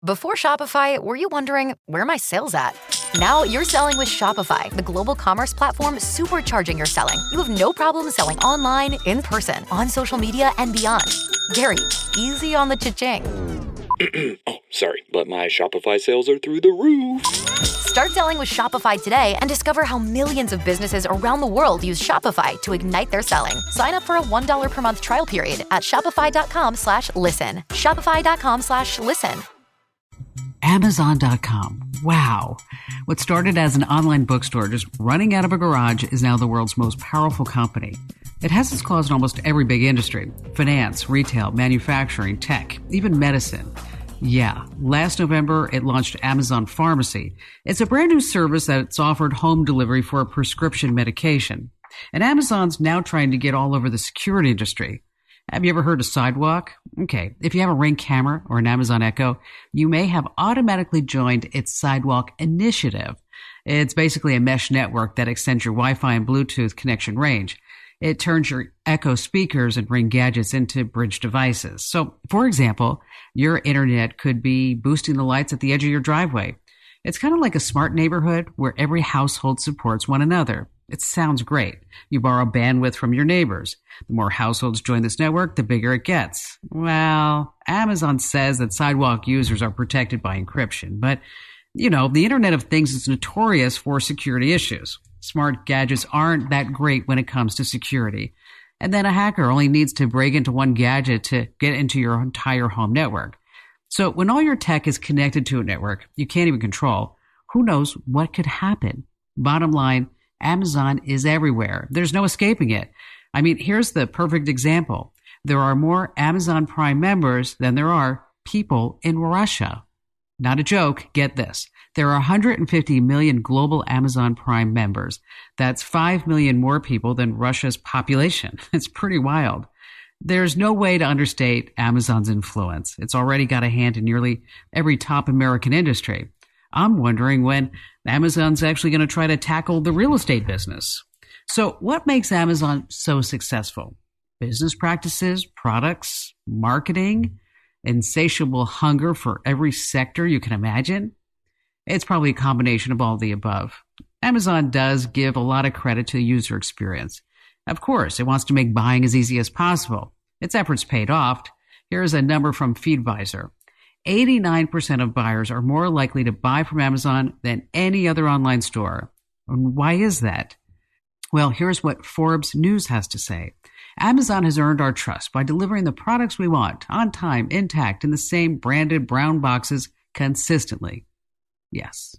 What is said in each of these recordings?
Before Shopify, were you wondering, where are my sales at? Now you're selling with Shopify, the global commerce platform supercharging your selling. You have no problem selling online, in person, on social media, and beyond. Gary, easy on the cha-ching. Oh, sorry, but my Shopify sales are through the roof. Start selling with Shopify today and discover how millions of businesses around the world use Shopify to ignite their selling. Sign up for a $1 per month trial period at shopify.com/listen. Shopify.com/listen. Amazon.com. Wow. What started as an online bookstore just running out of a garage is now the world's most powerful company. It has its claws in almost every big industry: finance, retail, manufacturing, tech, even medicine. Yeah, last November it launched Amazon Pharmacy. It's a brand new service that's offered home delivery for a prescription medication. And Amazon's now trying to get all over the security industry. Have you ever heard of Sidewalk? Okay, if you have a Ring camera or an Amazon Echo, you may have automatically joined its Sidewalk initiative. It's basically a mesh network that extends your Wi-Fi and Bluetooth connection range. It turns your Echo speakers and Ring gadgets into bridge devices. So, for example, your internet could be boosting the lights at the edge of your driveway. It's kind of like a smart neighborhood where every household supports one another. It sounds great. You borrow bandwidth from your neighbors. The more households join this network, the bigger it gets. Well, Amazon says that Sidewalk users are protected by encryption, but, the Internet of Things is notorious for security issues. Smart gadgets aren't that great when it comes to security. And then a hacker only needs to break into one gadget to get into your entire home network. So when all your tech is connected to a network you can't even control, who knows what could happen? Bottom line, Amazon is everywhere. There's no escaping it. I mean, here's the perfect example. There are more Amazon Prime members than there are people in Russia. Not a joke. Get this. There are 150 million global Amazon Prime members. That's 5 million more people than Russia's population. It's pretty wild. There's no way to understate Amazon's influence. It's already got a hand in nearly every top American industry. I'm wondering when Amazon's actually going to try to tackle the real estate business. So what makes Amazon so successful? Business practices, products, marketing, insatiable hunger for every sector you can imagine? It's probably a combination of all the above. Amazon does give a lot of credit to the user experience. Of course, it wants to make buying as easy as possible. Its efforts paid off. Here's a number from FeedVisor. 89% of buyers are more likely to buy from Amazon than any other online store. And why is that? Well, here's what Forbes News has to say. Amazon has earned our trust by delivering the products we want, on time, intact, in the same branded brown boxes consistently. Yes.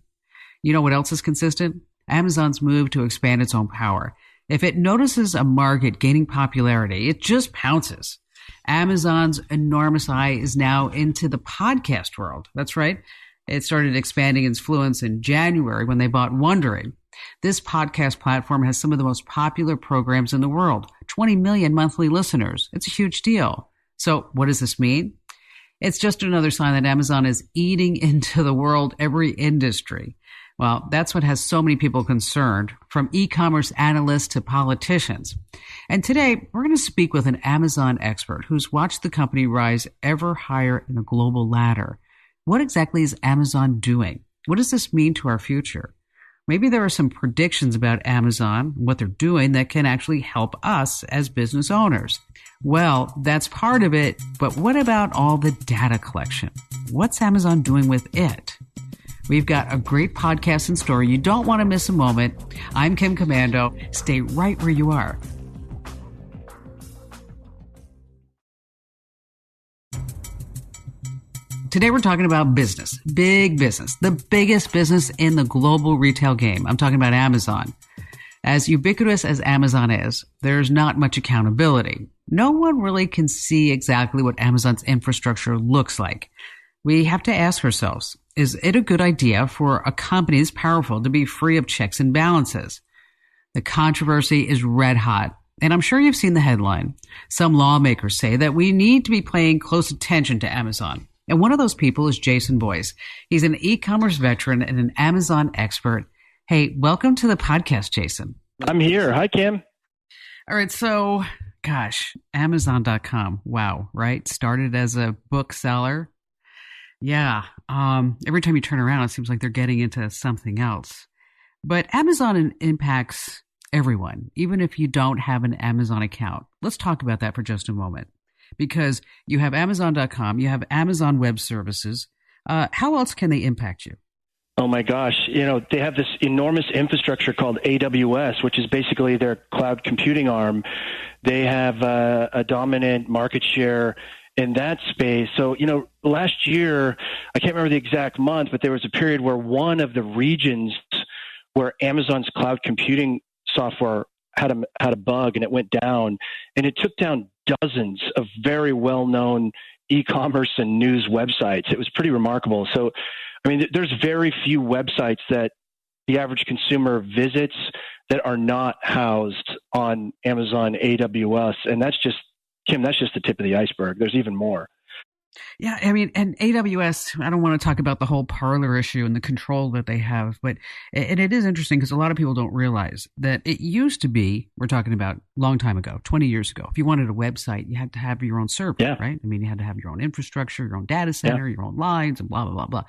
You know what else is consistent? Amazon's move to expand its own power. If it notices a market gaining popularity, it just pounces. Amazon's enormous eye is now into the podcast world. That's right. It started expanding its influence in January when they bought Wondery. This podcast platform has some of the most popular programs in the world, 20 million monthly listeners. It's a huge deal. So what does this mean? It's just another sign that Amazon is eating into the world every industry. Well, that's what has so many people concerned, from e-commerce analysts to politicians. And today, we're going to speak with an Amazon expert who's watched the company rise ever higher in the global ladder. What exactly is Amazon doing? What does this mean to our future? Maybe there are some predictions about Amazon and what they're doing that can actually help us as business owners. Well, that's part of it, but what about all the data collection? What's Amazon doing with it? We've got a great podcast in store. You don't want to miss a moment. I'm Kim Komando. Stay right where you are. Today we're talking about business, big business, the biggest business in the global retail game. I'm talking about Amazon. As ubiquitous as Amazon is, there's not much accountability. No one really can see exactly what Amazon's infrastructure looks like. We have to ask ourselves, is it a good idea for a company this powerful to be free of checks and balances? The controversy is red hot, and I'm sure you've seen the headline. Some lawmakers say that we need to be paying close attention to Amazon. And one of those people is Jason Boyce. He's an e-commerce veteran and an Amazon expert. Hey, welcome to the podcast, Jason. I'm here. Hi, Kim. All right. So, gosh, Amazon.com. Wow. Right. Started as a bookseller. Yeah. Every time you turn around, it seems like they're getting into something else. But Amazon impacts everyone, even if you don't have an Amazon account. Let's talk about that for just a moment. Because you have Amazon.com, you have Amazon Web Services. How else can they impact you? Oh my gosh. They have this enormous infrastructure called AWS, which is basically their cloud computing arm. They have a dominant market share in that space. So, last year, I can't remember the exact month, but there was a period where one of the regions where Amazon's cloud computing software had a bug and it went down, and it took down dozens of very well-known e-commerce and news websites. It was pretty remarkable. So, there's very few websites that the average consumer visits that are not housed on Amazon AWS. And that's just, Kim, that's just the tip of the iceberg. There's even more. Yeah, and AWS, I don't want to talk about the whole parlor issue and the control that they have, but it is interesting because a lot of people don't realize that it used to be, we're talking about a long time ago, 20 years ago, if you wanted a website, you had to have your own server, right? You had to have your own infrastructure, your own data center, your own lines, and blah, blah, blah, blah.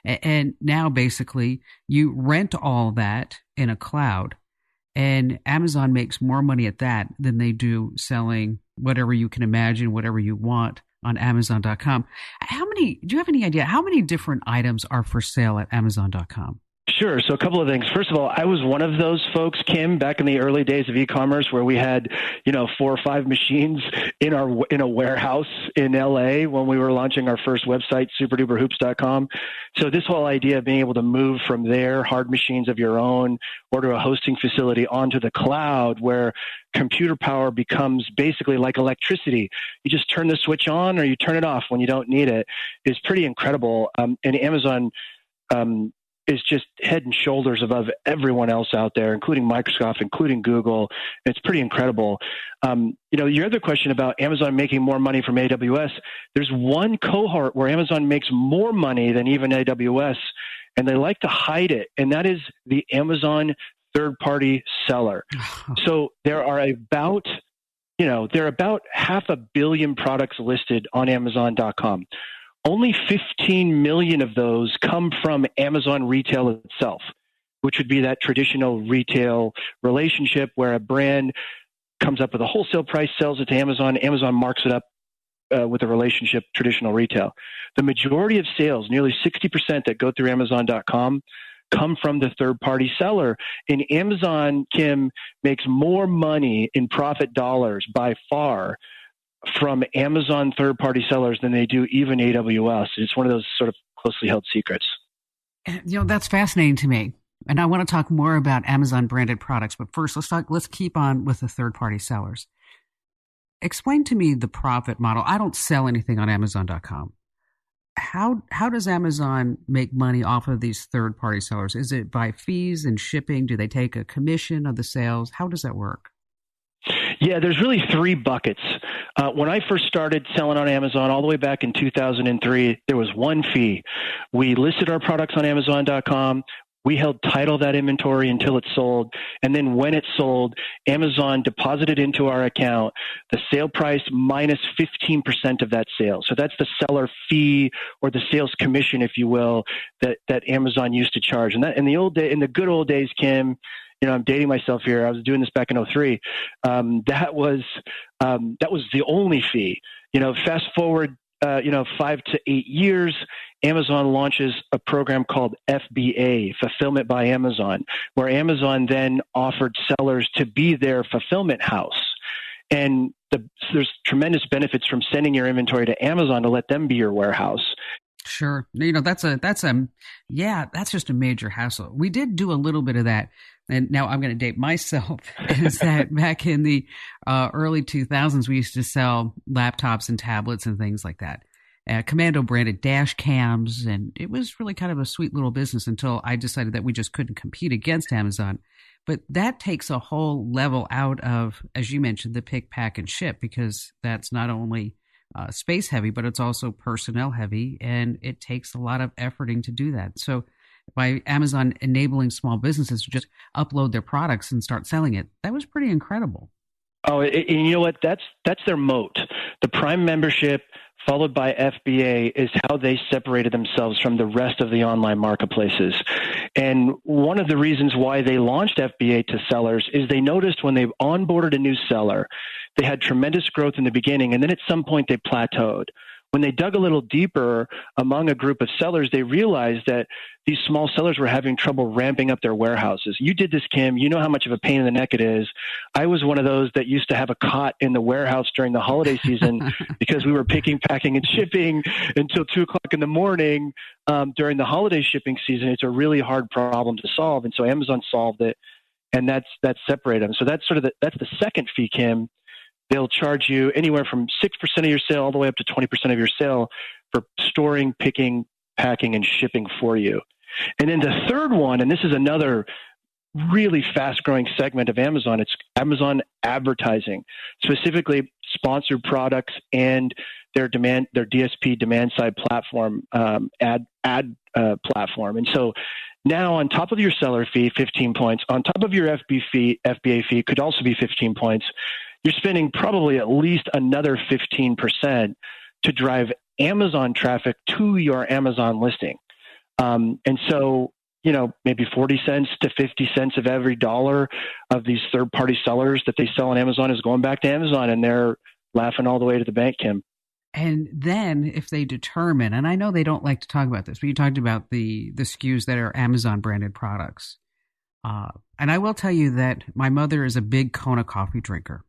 And now basically you rent all that in a cloud, and Amazon makes more money at that than they do selling whatever you can imagine, whatever you want on Amazon.com. Do you have any idea how many different items are for sale at Amazon.com? Sure. So a couple of things. First of all, I was one of those folks, Kim, back in the early days of e-commerce where we had, 4 or 5 machines in a warehouse in LA when we were launching our first website, superduperhoops.com. So this whole idea of being able to move from there, hard machines of your own, or to a hosting facility onto the cloud where computer power becomes basically like electricity. You just turn the switch on or you turn it off when you don't need it is pretty incredible. And Amazon, is just head and shoulders above everyone else out there, including Microsoft, including Google. It's pretty incredible. Your other question about Amazon making more money from AWS, there's one cohort where Amazon makes more money than even AWS, and they like to hide it, and that is the Amazon third-party seller. So there are about 500 million products listed on Amazon.com. Only 15 million of those come from Amazon retail itself, which would be that traditional retail relationship where a brand comes up with a wholesale price, sells it to Amazon, Amazon marks it up with a relationship, traditional retail. The majority of sales, nearly 60% that go through Amazon.com, come from the third-party seller. And Amazon, Kim, makes more money in profit dollars by far from Amazon third-party sellers than they do even AWS. It's one of those sort of closely held secrets. That's fascinating to me. And I want to talk more about Amazon branded products. But first, let's keep on with the third-party sellers. Explain to me the profit model. I don't sell anything on Amazon.com. How does Amazon make money off of these third-party sellers? Is it by fees and shipping? Do they take a commission of the sales? How does that work? Yeah, there's really 3 buckets. When I first started selling on Amazon all the way back in 2003, there was one fee. We listed our products on Amazon.com. We held title of that inventory until it sold. And then when it sold, Amazon deposited into our account the sale price minus 15% of that sale. So that's the seller fee or the sales commission, if you will, that Amazon used to charge. And that in the good old days, Kim, I'm dating myself here. I was doing this back in 2003. That was the only fee. Fast forward, 5 to 8 years, Amazon launches a program called FBA, Fulfillment by Amazon, where Amazon then offered sellers to be their fulfillment house. And there's tremendous benefits from sending your inventory to Amazon to let them be your warehouse. Sure. That's just a major hassle. We did do a little bit of that. And now I'm going to date myself, is that back in the early 2000s, we used to sell laptops and tablets and things like that. Komando branded dash cams, and it was really kind of a sweet little business until I decided that we just couldn't compete against Amazon. But that takes a whole level out of, as you mentioned, the pick, pack, and ship, because that's not only space heavy, but it's also personnel heavy, and it takes a lot of efforting to do that. So by Amazon enabling small businesses to just upload their products and start selling it, that was pretty incredible. Oh, and you know what? That's their moat. The Prime membership, followed by FBA, is how they separated themselves from the rest of the online marketplaces. And one of the reasons why they launched FBA to sellers is they noticed when they onboarded a new seller, they had tremendous growth in the beginning, and then at some point they plateaued. When they dug a little deeper among a group of sellers, they realized that these small sellers were having trouble ramping up their warehouses. You did this, Kim. You know how much of a pain in the neck it is. I was one of those that used to have a cot in the warehouse during the holiday season because we were picking, packing, and shipping until 2 o'clock in the morning during the holiday shipping season. It's a really hard problem to solve. And so Amazon solved it, and that's separated them. So that's that's the second fee, Kim. They'll charge you anywhere from 6% of your sale all the way up to 20% of your sale for storing, picking, packing, and shipping for you. And then the third one, and this is another really fast-growing segment of Amazon, it's Amazon advertising, specifically sponsored products and their DSP demand-side platform, ad platform. And so now on top of your seller fee, 15 points, on top of your FBA fee could also be 15 points, you're spending probably at least another 15% to drive Amazon traffic to your Amazon listing. And so, maybe 40 cents to 50 cents of every dollar of these third-party sellers that they sell on Amazon is going back to Amazon, and they're laughing all the way to the bank, Kim. And then if they determine, and I know they don't like to talk about this, but you talked about the SKUs that are Amazon branded products. And I will tell you that my mother is a big Kona coffee drinker.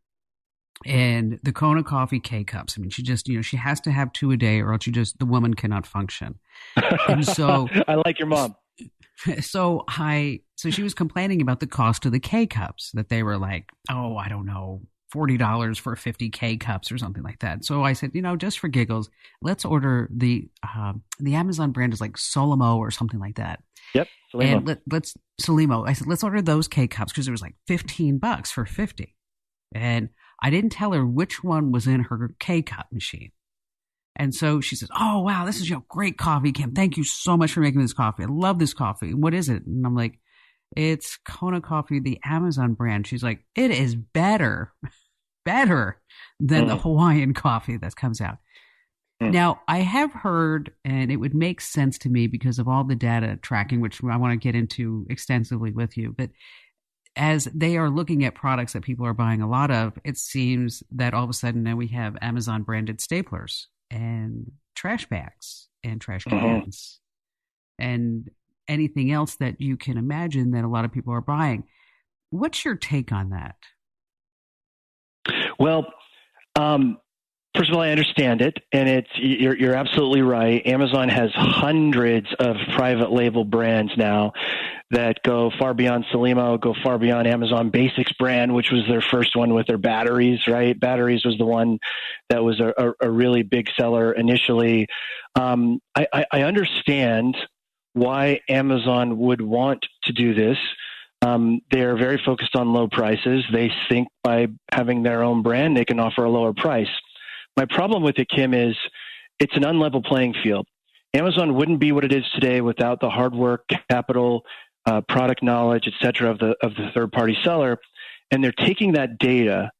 And the Kona coffee K-cups, I mean, she just, she has to have 2 a day or else the woman cannot function. And so I like your mom. So she was complaining about the cost of the K-cups, that they were like, oh, I don't know, $40 for 50 K-cups or something like that. So I said, just for giggles, let's order the Amazon brand is like Solimo or something like that. Yep. Solimo. And let's Solimo. I said, let's order those K-cups because it was like $15 for 50. And I didn't tell her which one was in her K-cup machine. And so she says, oh, wow, this is great coffee, Kim. Thank you so much for making this coffee. I love this coffee. What is it? And I'm like, it's Kona Coffee, the Amazon brand. She's like, it is better than the Hawaiian coffee that comes out. Now, I have heard, and it would make sense to me because of all the data tracking, which I want to get into extensively with you, but as they are looking at products that people are buying a lot of, it seems that all of a sudden now we have Amazon branded staplers and trash bags and trash cans and anything else that you can imagine that a lot of people are buying. What's your take on that? Well, first of all, I understand it, and you're absolutely right. Amazon has hundreds of private label brands now that go far beyond Solimo, go far beyond Amazon Basics brand, which was their first one with their batteries, right? Batteries was the one that was a really big seller initially. I understand why Amazon would want to do this. They're very focused on low prices. They think by having their own brand, they can offer a lower price. My problem with it, Kim, is it's an unlevel playing field. Amazon wouldn't be what it is today without the hard work, capital, product knowledge, et cetera, of the third-party seller. And they're taking that data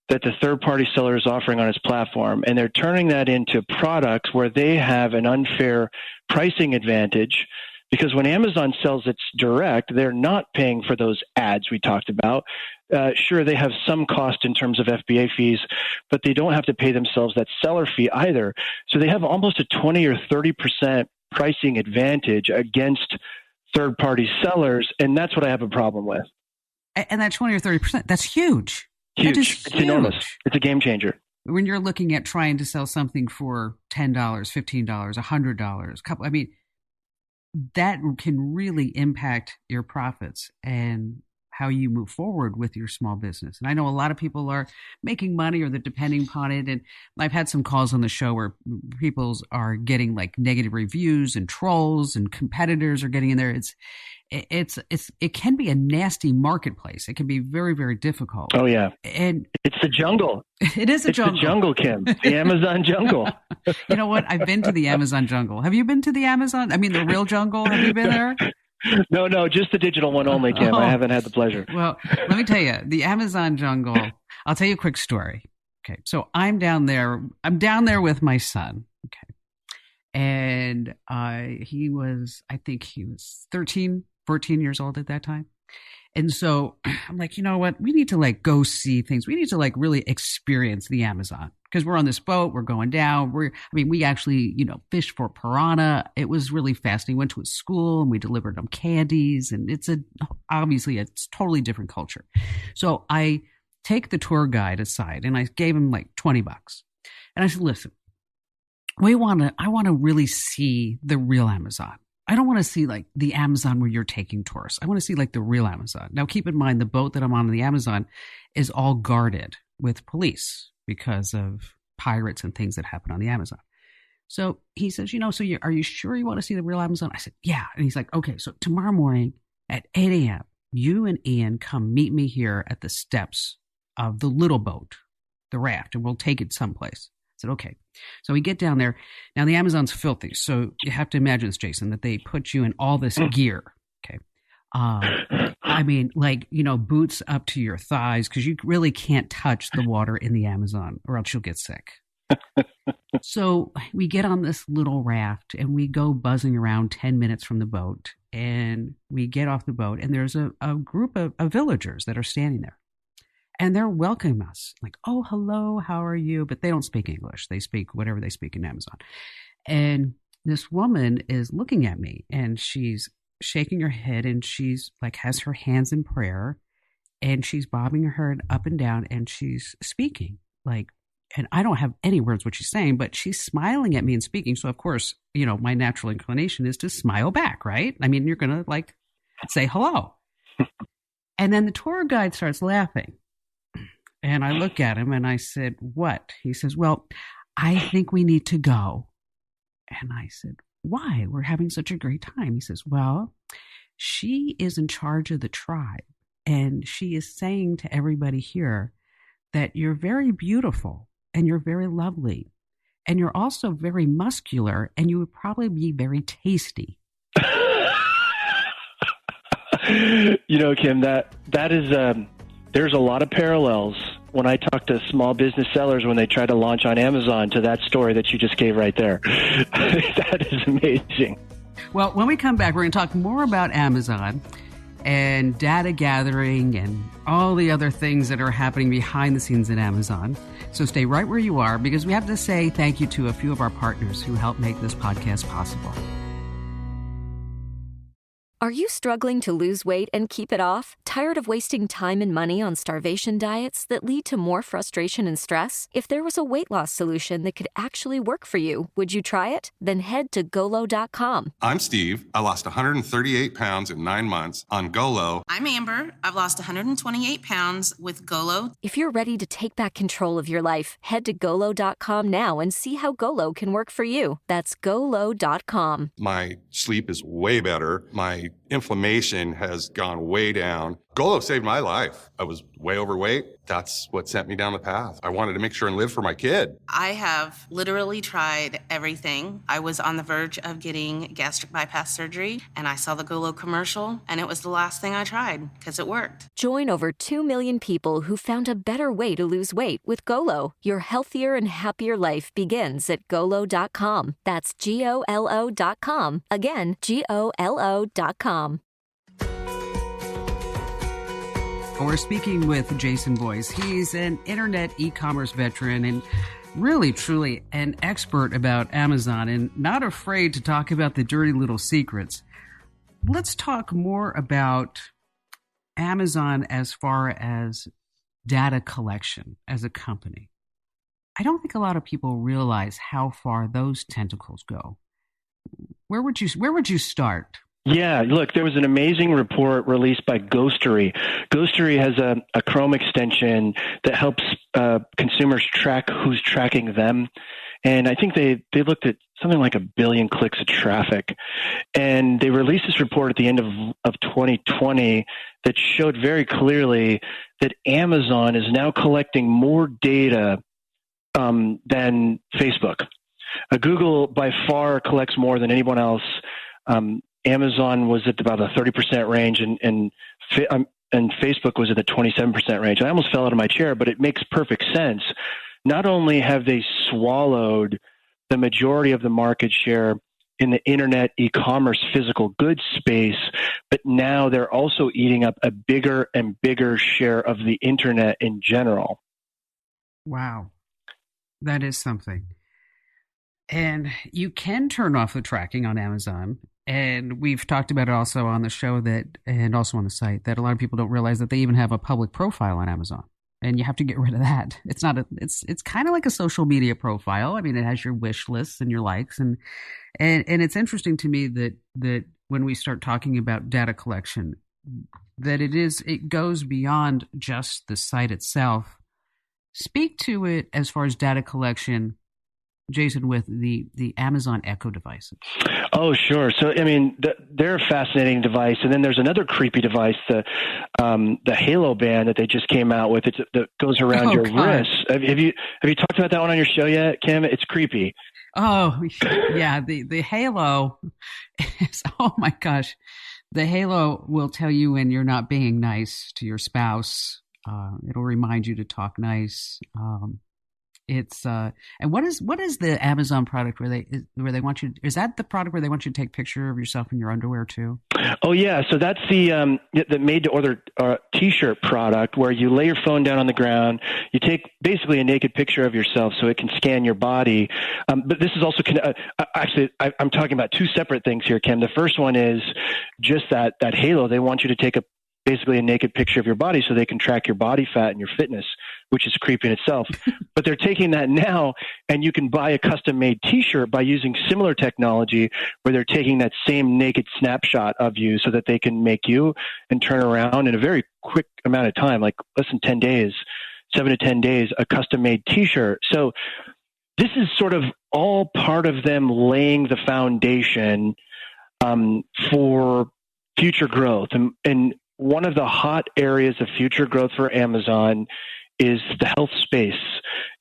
that the third-party seller is offering on its platform, and they're turning that into products where they have an unfair pricing advantage. Because when Amazon sells its direct, they're not paying for those ads we talked about. Sure, they have some cost in terms of FBA fees, but they don't have to pay themselves that seller fee either. So they have almost a 20 or 30% pricing advantage against third-party sellers, and that's what I have a problem with. And that 20 or 30%, that's huge. Huge. That is it's enormous. It's a game changer. When you're looking at trying to sell something for $10, $15, $100, that can really impact your profits and how you move forward with your small business. And I know a lot of people are making money or they're depending upon it. And I've had some calls on the show where people are getting like negative reviews and trolls and competitors are getting in there. It can be a nasty marketplace. It can be very, very difficult. Oh yeah. And it's the jungle. It is a jungle. It's the jungle, Kim. The Amazon jungle. You know what? I've been to the Amazon jungle. Have you been to the Amazon? I mean, the real jungle. Have you been there? No, just the digital one only, Kim. I haven't had the pleasure. Well, let me tell you, the Amazon jungle, I'll tell you a quick story. Okay. So I'm down there with my son. Okay. And I think he was 13, 14 years old at that time. And so I'm like, you know what? We need to like go see things. We need to like really experience the Amazon because we're on this boat. We're going down. We actually, fished for piranha. It was really fascinating. Went to a school and we delivered them candies. And obviously it's totally different culture. So I take the tour guide aside and I gave him like $20. And I said, listen, I want to really see the real Amazon. I don't want to see like the Amazon where you're taking tourists. I want to see like the real Amazon. Now, keep in mind, the boat that I'm on in the Amazon is all guarded with police because of pirates and things that happen on the Amazon. So he says, are you sure you want to see the real Amazon? I said, yeah. And he's like, okay, so tomorrow morning at 8 a.m., you and Ian come meet me here at the steps of the little boat, the raft, and we'll take it someplace. I said, okay. So we get down there. Now, the Amazon's filthy. So you have to imagine this, Jason, that they put you in all this gear. Okay. Boots up to your thighs because you really can't touch the water in the Amazon or else you'll get sick. So we get on this little raft and we go buzzing around 10 minutes from the boat. And we get off the boat and there's a group of villagers that are standing there. And they're welcoming us like, oh, hello, how are you? But they don't speak English. They speak whatever they speak in Amazon. And this woman is looking at me and she's shaking her head and she's like has her hands in prayer and she's bobbing her head up and down and she's speaking like, and I don't have any words what she's saying, but she's smiling at me and speaking. So, of course, my natural inclination is to smile back, right? I mean, you're going to like say hello. And then the tour guide starts laughing. And I look at him and I said, what? He says, well, I think we need to go. And I said, why? We're having such a great time. He says, well, she is in charge of the tribe. And she is saying to everybody here that you're very beautiful and you're very lovely. And you're also very muscular and you would probably be very tasty. Kim, that is... There's a lot of parallels when I talk to small business sellers when they try to launch on Amazon to that story that you just gave right there. That is amazing. Well, when we come back, we're going to talk more about Amazon and data gathering and all the other things that are happening behind the scenes at Amazon. So stay right where you are because we have to say thank you to a few of our partners who help make this podcast possible. Are you struggling to lose weight and keep it off? Tired of wasting time and money on starvation diets that lead to more frustration and stress? If there was a weight loss solution that could actually work for you, would you try it? Then head to Golo.com. I'm Steve. I lost 138 pounds in 9 months on Golo. I'm Amber. I've lost 128 pounds with Golo. If you're ready to take back control of your life, head to Golo.com now and see how Golo can work for you. That's Golo.com. My sleep is way better. My inflammation has gone way down. Golo saved my life. I was way overweight. That's what sent me down the path. I wanted to make sure and live for my kid. I have literally tried everything. I was on the verge of getting gastric bypass surgery, and I saw the Golo commercial, and it was the last thing I tried because it worked. Join over 2 million people who found a better way to lose weight with Golo. Your healthier and happier life begins at Golo.com. That's Golo.com. Again, Golo.com. We're speaking with Jason Boyce. He's an internet e-commerce veteran and really, truly an expert about Amazon and not afraid to talk about the dirty little secrets. Let's talk more about Amazon as far as data collection as a company. I don't think a lot of people realize how far those tentacles go. Where would you start? Yeah, look, there was an amazing report released by Ghostery. Ghostery has a Chrome extension that helps consumers track who's tracking them. And I think they looked at something like 1 billion clicks of traffic. And they released this report at the end of 2020 that showed very clearly that Amazon is now collecting more data than Facebook. Google by far collects more than anyone else. Amazon was at about a 30% range, and Facebook was at the 27% range. I almost fell out of my chair, but it makes perfect sense. Not only have they swallowed the majority of the market share in the internet e-commerce physical goods space, but now they're also eating up a bigger and bigger share of the internet in general. Wow. That is something. And you can turn off the tracking on Amazon. And we've talked about it also on the show and also on the site, that a lot of people don't realize that they even have a public profile on Amazon. And you have to get rid of that. It's kind of like a social media profile. I mean, it has your wish lists and your likes. And it's interesting to me that when we start talking about data collection, that it goes beyond just the site itself. Speak to it as far as data collection, Jason, with the Amazon Echo devices. Oh, sure. So, I mean, they're a fascinating device. And then there's another creepy device, the Halo band that they just came out with. That goes around your wrist. Have you talked about that one on your show yet, Kim? It's creepy. Oh, yeah. The Halo is, oh my gosh. The Halo will tell you when you're not being nice to your spouse. It'll remind you to talk nice. And what is the Amazon product where they want you? Is that the product where they want you to take a picture of yourself in your underwear too? Oh yeah, so that's the made to order T-shirt product where you lay your phone down on the ground, you take basically a naked picture of yourself so it can scan your body. But this is also actually I'm talking about two separate things here, Kim. The first one is just that Halo. They want you to take basically a naked picture of your body so they can track your body fat and your fitness, which is creepy in itself. But they're taking that now, and you can buy a custom-made T-shirt by using similar technology where they're taking that same naked snapshot of you so that they can make you and turn around in a very quick amount of time, like less than 10 days, 7 to 10 days, a custom-made T-shirt. So this is sort of all part of them laying the foundation for future growth. And one of the hot areas of future growth for Amazon is the health space.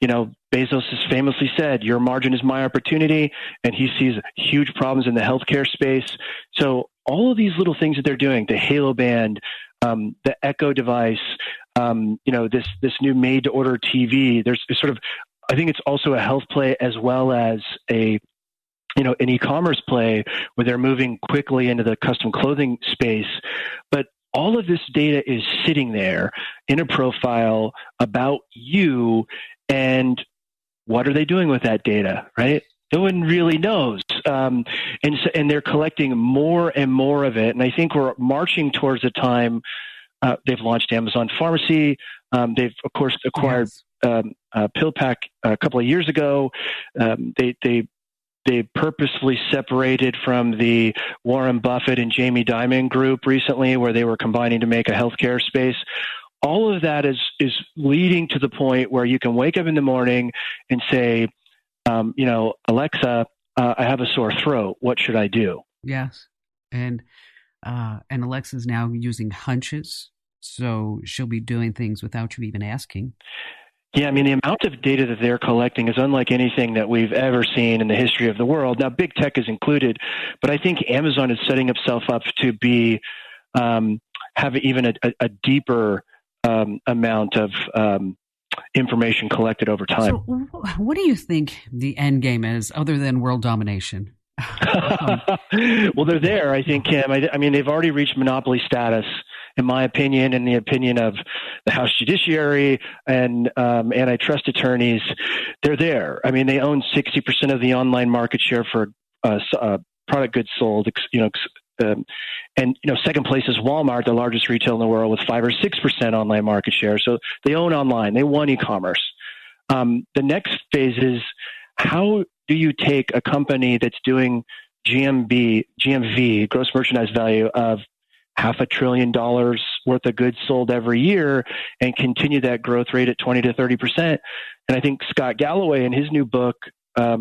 You know, Bezos has famously said, your margin is my opportunity, and he sees huge problems in the healthcare space. So all of these little things that they're doing, the Halo band, the Echo device, this new made to order TV, there's sort of, I think it's also a health play as well as an e-commerce play where they're moving quickly into the custom clothing space. But all of this data is sitting there in a profile about you, and what are they doing with that data, right? No one really knows. And they're collecting more and more of it. And I think we're marching towards a time, they've launched Amazon Pharmacy. They've, of course, acquired PillPack a couple of years ago. They purposefully separated from the Warren Buffett and Jamie Dimon group recently, where they were combining to make a healthcare space. All of that is leading to the point where you can wake up in the morning and say, Alexa, I have a sore throat. What should I do? Yes. And Alexa's now using hunches, so she'll be doing things without you even asking. Yeah, I mean, the amount of data that they're collecting is unlike anything that we've ever seen in the history of the world. Now, big tech is included, but I think Amazon is setting itself up to be have even a deeper amount of information collected over time. So, what do you think the end game is, other than world domination? Well, they're there, I think, Kim. I mean, they've already reached monopoly status, in my opinion, and the opinion of the House Judiciary and antitrust attorneys. They're there. I mean, they own 60% of the online market share for product goods sold. Second place is Walmart, the largest retailer in the world, with 5 or 6% online market share. So they own online. They won e-commerce. The next phase is, how do you take a company that's doing GMV, gross merchandise value, of $500 billion worth of goods sold every year and continue that growth rate at 20 to 30%? And I think Scott Galloway in his new book has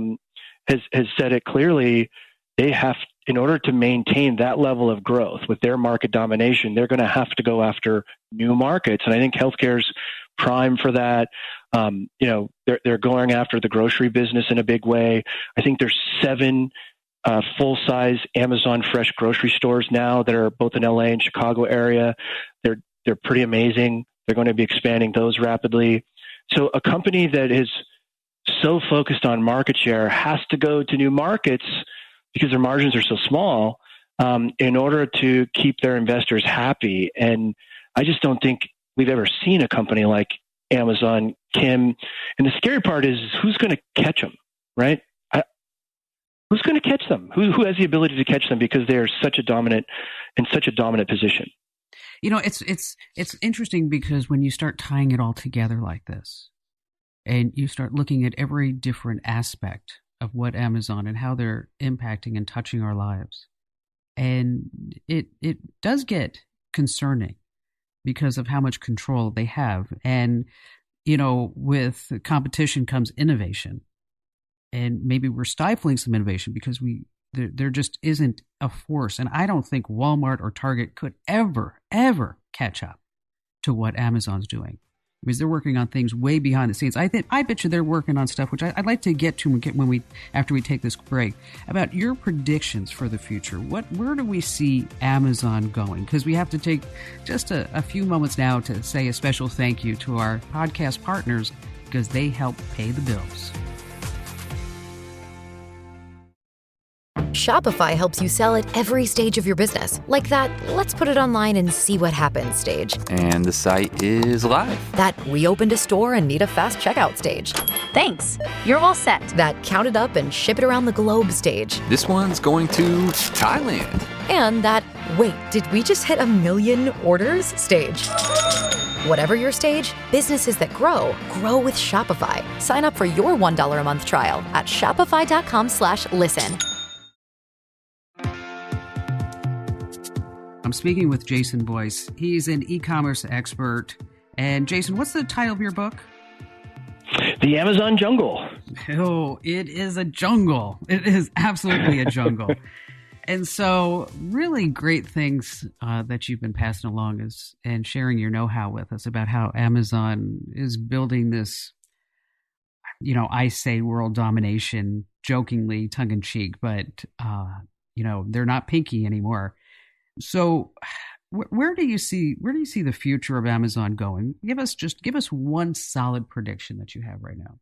said it clearly. They have, in order to maintain that level of growth with their market domination, they're going to have to go after new markets. And I think healthcare's prime for that. They're going after the grocery business in a big way. I think there's 7 full-size Amazon Fresh grocery stores now that are both in LA and Chicago area. They're pretty amazing. They're going to be expanding those rapidly. So a company that is so focused on market share has to go to new markets because their margins are so small in order to keep their investors happy. And I just don't think we've ever seen a company like Amazon, Kim. And the scary part is who's going to catch them, right? Who's going to catch them? Who has the ability to catch them because they're such a dominant position? You know, it's interesting because when you start tying it all together like this, and you start looking at every different aspect of what Amazon and how they're impacting and touching our lives, and it does get concerning because of how much control they have. And you know, with competition comes innovation. And maybe we're stifling some innovation because there just isn't a force. And I don't think Walmart or Target could ever catch up to what Amazon's doing. Because they're working on things way behind the scenes. I bet you they're working on stuff, which I'd like to get to after we take this break, about your predictions for the future. Where do we see Amazon going? Because we have to take just a few moments now to say a special thank you to our podcast partners because they help pay the bills. Shopify helps you sell at every stage of your business. Like that, let's put it online and see what happens stage. And the site is live. That we opened a store and need a fast checkout stage. Thanks. You're all set. That count it up and ship it around the globe stage. This one's going to Thailand. And that, wait, did we just hit 1 million orders stage? Whatever your stage, businesses that grow with Shopify. Sign up for your $1 a month trial at shopify.com/listen. I'm speaking with Jason Boyce. He's an e-commerce expert. And Jason, what's the title of your book? The Amazon Jungle. Oh, it is a jungle. It is absolutely a jungle. And so really great things that you've been passing along and sharing your know-how with us about how Amazon is building this, you know, I say world domination jokingly, tongue-in-cheek, but, you know, they're not pinky anymore. So where do you see the future of Amazon going? Give us one solid prediction that you have right now.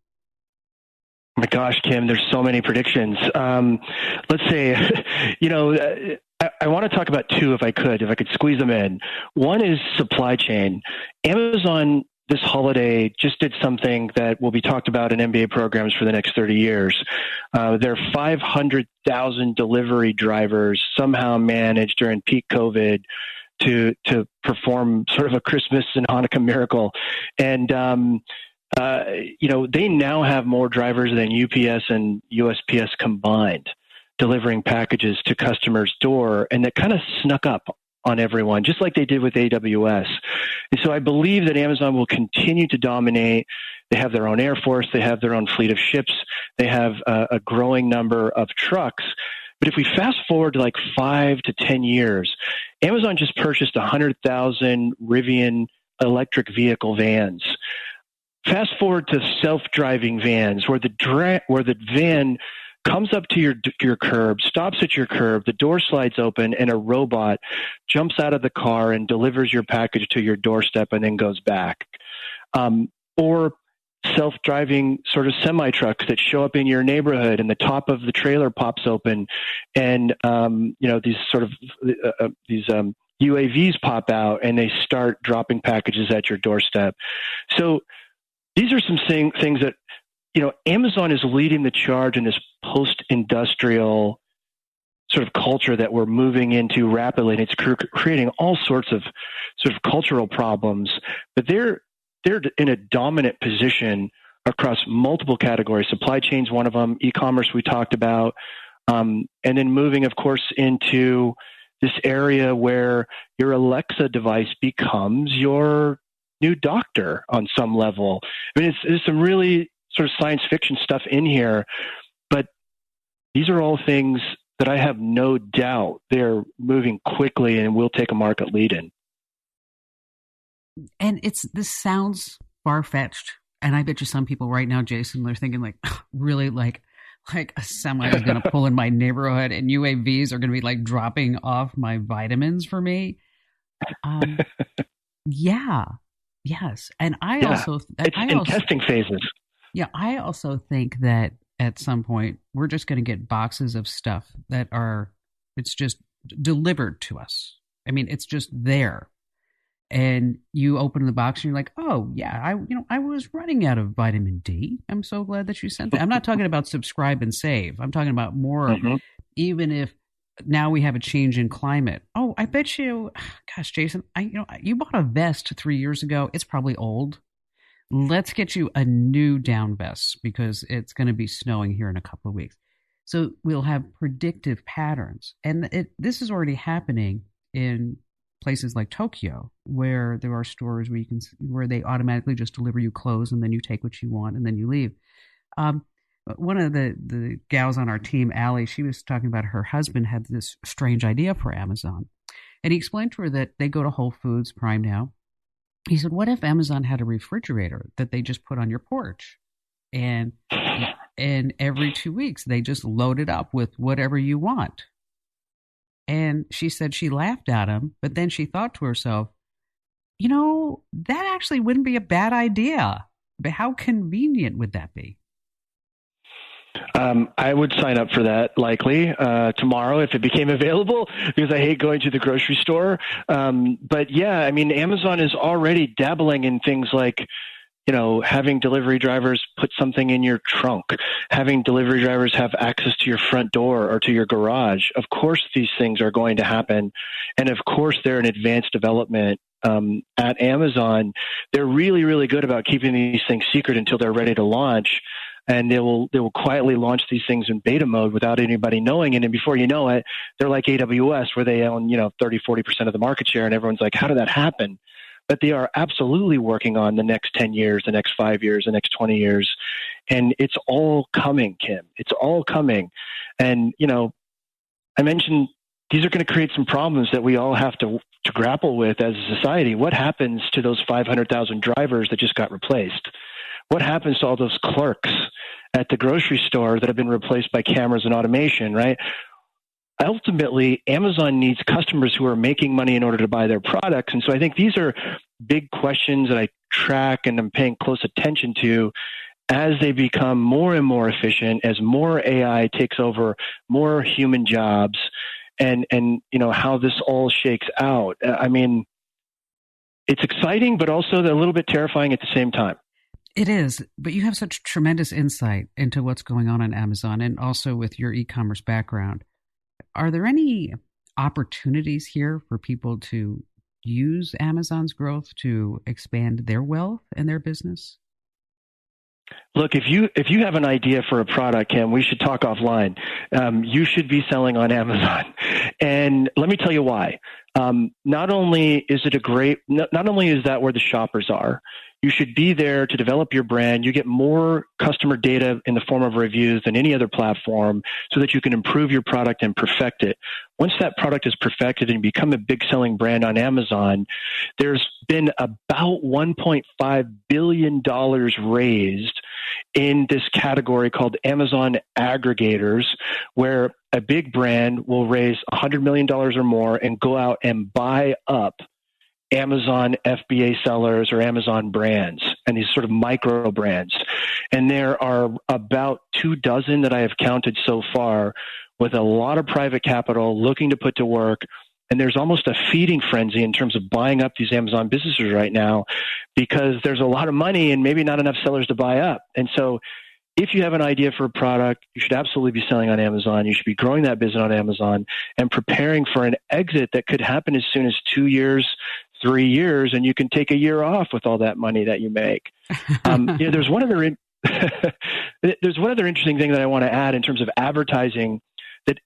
Oh my gosh, Kim, there's so many predictions. Let's say, you know, I want to talk about two if I could squeeze them in. One is supply chain. Amazon this holiday just did something that will be talked about in MBA programs for the next 30 years. Their 500,000 delivery drivers somehow managed during peak COVID to perform sort of a Christmas and Hanukkah miracle. And, you know, they now have more drivers than UPS and USPS combined delivering packages to customers' door. And that kind of snuck up on everyone, just like they did with AWS. And so I believe that Amazon will continue to dominate. They have their own Air Force. They have their own fleet of ships. They have a growing number of trucks. But if we fast forward to like 5 to 10 years, Amazon just purchased 100,000 Rivian electric vehicle vans. Fast forward to self-driving vans where the van comes up to your curb, stops at your curb, the door slides open, and a robot jumps out of the car and delivers your package to your doorstep and then goes back. Or self-driving sort of semi-trucks that show up in your neighborhood and the top of the trailer pops open and, you know, these sort of these UAVs pop out and they start dropping packages at your doorstep. So these are some things that, you know, Amazon is leading the charge in this post-industrial sort of culture that we're moving into rapidly, and it's creating all sorts of sort of cultural problems. But they're in a dominant position across multiple categories. Supply chain's one of them. E-commerce we talked about, and then moving, of course, into this area where your Alexa device becomes your new doctor on some level. I mean, there's some really sort of science fiction stuff in here, but these are all things that I have no doubt they're moving quickly and will take a market lead in. And this sounds far-fetched, and I bet you some people right now, Jason, they're thinking like, really, like like a semi is going to pull in my neighborhood and UAVs are going to be like dropping off my vitamins for me. Yeah. Yes. And it's in testing phases. Yeah. I also think that at some point we're just going to get boxes of stuff it's just delivered to us. I mean, it's just there. And you open the box and you're like, oh yeah, I was running out of vitamin D. I'm so glad that you sent that. I'm not talking about subscribe and save. I'm talking about more, even if now we have a change in climate. Oh, I bet you, gosh, Jason, you bought a vest 3 years ago. It's probably old. Let's get you a new down vest because it's going to be snowing here in a couple of weeks. So we'll have predictive patterns. And this is already happening in places like Tokyo, where there are stores where they automatically just deliver you clothes and then you take what you want and then you leave. One of the gals on our team, Allie, she was talking about her husband had this strange idea for Amazon. And he explained to her that they go to Whole Foods, Prime now. He said, what if Amazon had a refrigerator that they just put on your porch? And every 2 weeks, they just load it up with whatever you want. And she said she laughed at him, but then she thought to herself, that actually wouldn't be a bad idea. But how convenient would that be? I would sign up for that likely tomorrow if it became available because I hate going to the grocery store. But yeah, I mean, Amazon is already dabbling in things like, having delivery drivers put something in your trunk, having delivery drivers have access to your front door or to your garage. Of course, these things are going to happen. And of course, they're in advanced development. At Amazon, they're really, really good about keeping these things secret until they're ready to launch. And they will quietly launch these things in beta mode without anybody knowing. And then before you know it, they're like AWS where they own, 30, 40% of the market share. And everyone's like, how did that happen? But they are absolutely working on the next 10 years, the next 5 years, the next 20 years. And it's all coming, Kim. It's all coming. And, I mentioned these are going to create some problems that we all have to grapple with as a society. What happens to those 500,000 drivers that just got replaced? What happens to all those clerks at the grocery store that have been replaced by cameras and automation, right? Ultimately, Amazon needs customers who are making money in order to buy their products. And so I think these are big questions that I track and I'm paying close attention to as they become more and more efficient, as more AI takes over more human jobs and how this all shakes out. I mean, it's exciting, but also a little bit terrifying at the same time. It is, but you have such tremendous insight into what's going on Amazon and also with your e-commerce background. Are there any opportunities here for people to use Amazon's growth to expand their wealth and their business? Look, if you have an idea for a product, Kim, we should talk offline. You should be selling on Amazon. And let me tell you why. Not only is that where the shoppers are, you should be there to develop your brand. You get more customer data in the form of reviews than any other platform so that you can improve your product and perfect it. Once that product is perfected and become a big selling brand on Amazon, there's been about $1.5 billion raised in this category called Amazon aggregators, where a big brand will raise $100 million or more and go out and buy up Amazon FBA sellers or Amazon brands and these sort of micro brands. And there are about 24 that I have counted so far with a lot of private capital looking to put to work. And there's almost a feeding frenzy in terms of buying up these Amazon businesses right now because there's a lot of money and maybe not enough sellers to buy up. And so if you have an idea for a product, you should absolutely be selling on Amazon. You should be growing that business on Amazon and preparing for an exit that could happen as soon as 2 years, 3 years, and you can take a year off with all that money that you make. There's one other interesting thing that I want to add in terms of advertising that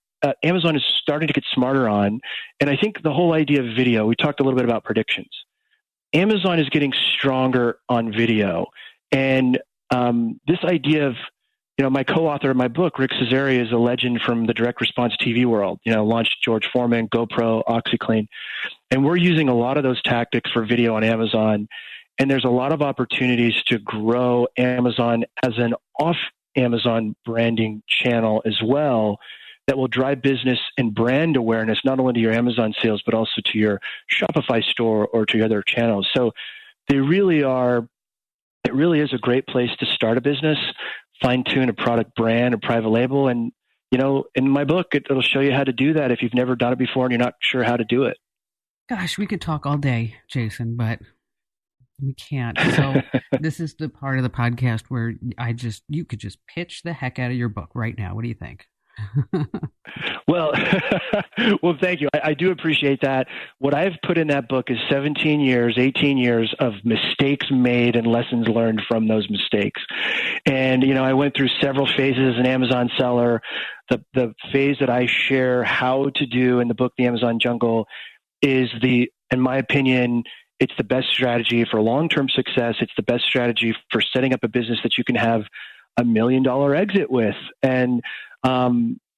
Amazon is starting to get smarter on, and I think the whole idea of video. We talked a little bit about predictions. Amazon is getting stronger on video, and this idea of, my co-author of my book, Rick Cesare, is a legend from the direct response TV world, launched George Foreman, GoPro, OxyClean. And we're using a lot of those tactics for video on Amazon. And there's a lot of opportunities to grow Amazon as an Amazon branding channel as well that will drive business and brand awareness, not only to your Amazon sales, but also to your Shopify store or to your other channels. So they really are, it really is a great place to start a business, fine tune a product brand, a private label. And, you know, in my book, it'll show you how to do that if you've never done it before and you're not sure how to do it. Gosh, we could talk all day, Jason, but we can't. So this is the part of the podcast where you could just pitch the heck out of your book right now. What do you think? Well, thank you. I do appreciate that. What I've put in that book is 17 years, 18 years of mistakes made and lessons learned from those mistakes. And, you know, I went through several phases as an Amazon seller. The phase that I share how to do in the book, The Amazon Jungle, is in my opinion, it's the best strategy for long-term success. It's the best strategy for setting up a business that you can have $1 million exit with. And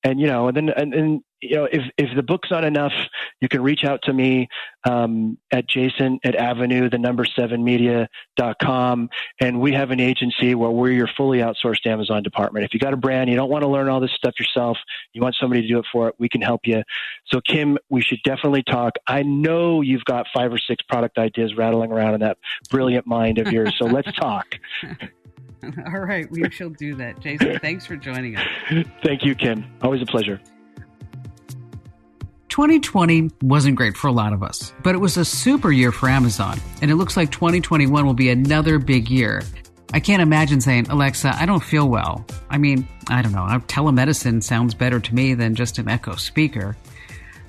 you know, and you know, if the book's not enough, you can reach out to me at jason@avenue7media.com, and we have an agency where we're your fully outsourced Amazon department. If you got a brand, you don't want to learn all this stuff yourself, you want somebody to do it for it, we can help you. So Kim, we should definitely talk. I know you've got 5 or 6 product ideas rattling around in that brilliant mind of yours, so let's talk. All right, we shall do that. Jason, thanks for joining us. Thank you, Kim. Always a pleasure. 2020 wasn't great for a lot of us, but it was a super year for Amazon, and it looks like 2021 will be another big year. I can't imagine saying, Alexa, I don't feel well. I mean, I don't know. Telemedicine sounds better to me than just an Echo speaker.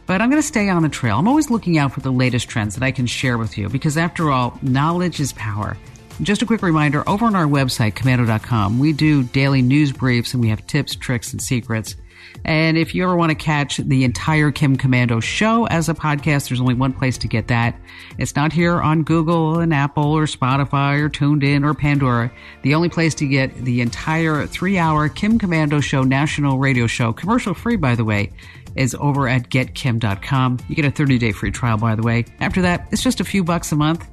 But I'm going to stay on the trail. I'm always looking out for the latest trends that I can share with you, because after all, knowledge is power. Just a quick reminder, over on our website, Komando.com, we do daily news briefs and we have tips, tricks, and secrets. And if you ever want to catch the entire Kim Komando show as a podcast, there's only one place to get that. It's not here on Google and Apple or Spotify or TuneIn or Pandora. The only place to get the entire 3-hour Kim Komando show, national radio show, commercial free, by the way, is over at getkim.com. You get a 30-day free trial, by the way. After that, it's just a few bucks a month.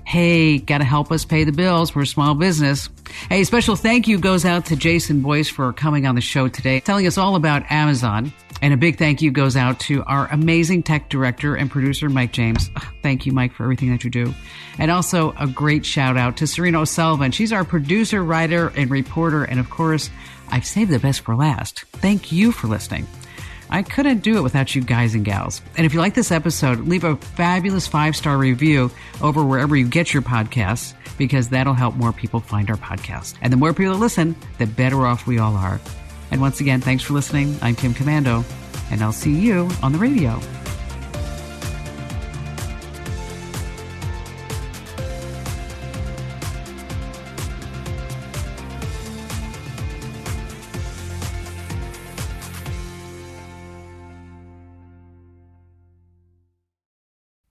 Hey, gotta help us pay the bills. We're a small business. Hey, special thank you goes out to Jason Boyce for coming on the show today, telling us all about Amazon. And a big thank you goes out to our amazing tech director and producer, Mike James. Thank you, Mike, for everything that you do. And also a great shout out to Serena O'Sullivan. She's our producer, writer, and reporter. And of course, I've saved the best for last. Thank you for listening. I couldn't do it without you guys and gals. And if you like this episode, leave a fabulous 5-star review over wherever you get your podcasts, because that'll help more people find our podcast. And the more people that listen, the better off we all are. And once again, thanks for listening. I'm Kim Komando, and I'll see you on the radio.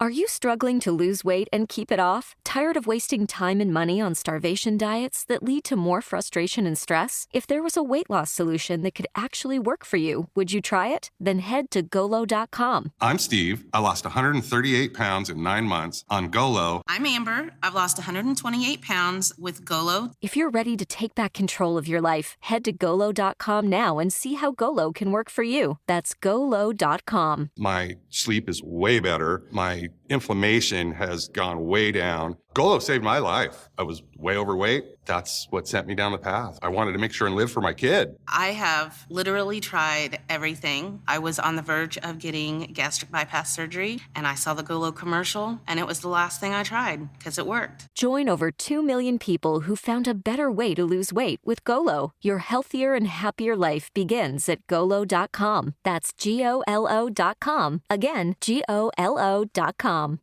Are you struggling to lose weight and keep it off? Tired of wasting time and money on starvation diets that lead to more frustration and stress? If there was a weight loss solution that could actually work for you, would you try it? Then head to Golo.com. I'm Steve. I lost 138 pounds in 9 months on Golo. I'm Amber. I've lost 128 pounds with Golo. If you're ready to take back control of your life, head to Golo.com now and see how Golo can work for you. That's Golo.com. My sleep is way better. My inflammation has gone way down. Golo saved my life. I was way overweight. That's what sent me down the path. I wanted to make sure and live for my kid. I have literally tried everything. I was on the verge of getting gastric bypass surgery, and I saw the Golo commercial, and it was the last thing I tried because it worked. Join over 2 million people who found a better way to lose weight with Golo. Your healthier and happier life begins at Golo.com. That's Golo.com. Again, Golo.com.